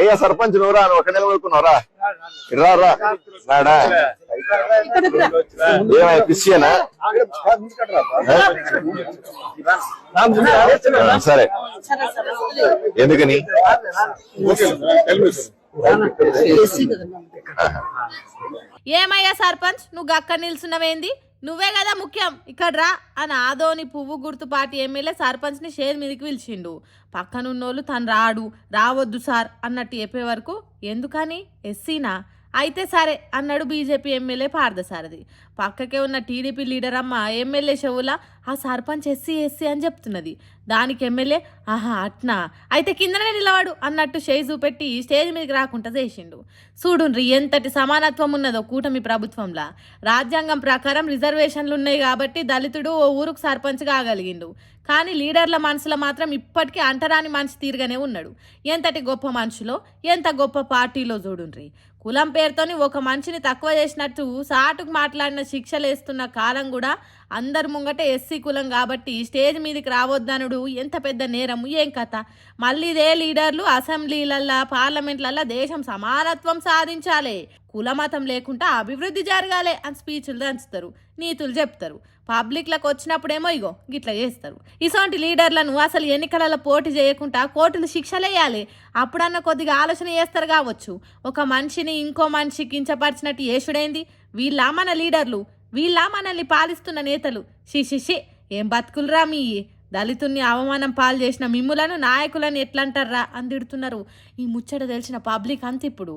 అయ్యా సర్పంచ్ నువ్వురా నువ్వు ఒక నిలబడుకున్నావురా రారా నాడా ఏమయ్యా క్రిస్టియనా సరే ఎందుకని ఏమయ్యా సర్పంచ్ నువ్వు గక్క నిల్చున్నవేంది నువ్వే కదా ముఖ్యం ఇక్కడ రా అని ఆదోని పువ్వు గుర్తుపాటి ఎమ్మెల్యే సర్పంచ్ని షేర్ మీదకి పిలిచిండు. పక్కనున్నోళ్ళు తను రావద్దు సార్ అన్నట్టు చెప్పే వరకు ఎందుకని ఎస్సీనా అయితే సరే అన్నాడు బీజేపీ ఎమ్మెల్యే పార్థసారథి. పక్కకే ఉన్న టీడీపీ లీడర్ అమ్మ ఎమ్మెల్యే చెవుల ఆ సర్పంచ్ ఎస్సీ అని చెప్తున్నది. దానికి ఎమ్మెల్యే ఆహా అట్నా అయితే కిందనే నిలవాడు అన్నట్టు చేయి చూపెట్టి స్టేజ్ మీదకి రాకుండా చేసిండు. చూడుండ్రి ఎంతటి సమానత్వం ఉన్నదో కూటమి ప్రభుత్వంలా. రాజ్యాంగం ప్రకారం రిజర్వేషన్లు ఉన్నాయి కాబట్టి దళితుడు ఓ ఊరుకు సర్పంచ్ కాగలిగిండు. కానీ లీడర్ల మనసులో మాత్రం ఇప్పటికీ అంటరాని మనిషి తీరుగానే ఉన్నాడు. ఎంతటి గొప్ప మనుషులో ఎంత గొప్ప పార్టీలో చూడుండ్రి. కులం పేరుతోని ఒక మనిషిని తక్కువ చేసినట్టు సాటుకు మాట్లాడిన శిక్షలు వేస్తున్న కాలం కూడా అందరు ముంగటే ఎస్సీ కులం కాబట్టి స్టేజ్ మీదకి రావద్దనుడు ఎంత పెద్ద నేరం ఏం కథ. మళ్ళీ ఇదే లీడర్లు అసెంబ్లీలల్లా పార్లమెంట్లల్లా దేశం సమానత్వం సాధించాలి కులమతం లేకుండా అభివృద్ధి జరగాలి అని స్పీచ్లు దంచుతారు నీతులు చెప్తారు. పబ్లిక్లకు వచ్చినప్పుడేమో ఇగో గిట్లా చేస్తారు. ఇటువంటి లీడర్లను అసలు ఎన్నికలలో పోటీ చేయకుండా కోర్టులు శిక్షలేయాలి. అప్పుడన్న కొద్దిగా ఆలోచన చేస్తారు కావచ్చు. ఒక మనిషిని ఇంకో మనిషి కించపరిచినట్టు యేసుడైంది. వీళ్ళ మన లీడర్లు వీళ్ళ మనల్ని పాలిస్తున్న నేతలు షిషిషి ఏం బతుకులరా మీ దళితుల్ని అవమానం పాలు చేసిన మిమ్ములను నాయకులను ఎట్లంటారా అని తిడుతున్నారు. ఈ ముచ్చట తెలిసిన పబ్లిక్ అంత ఇప్పుడు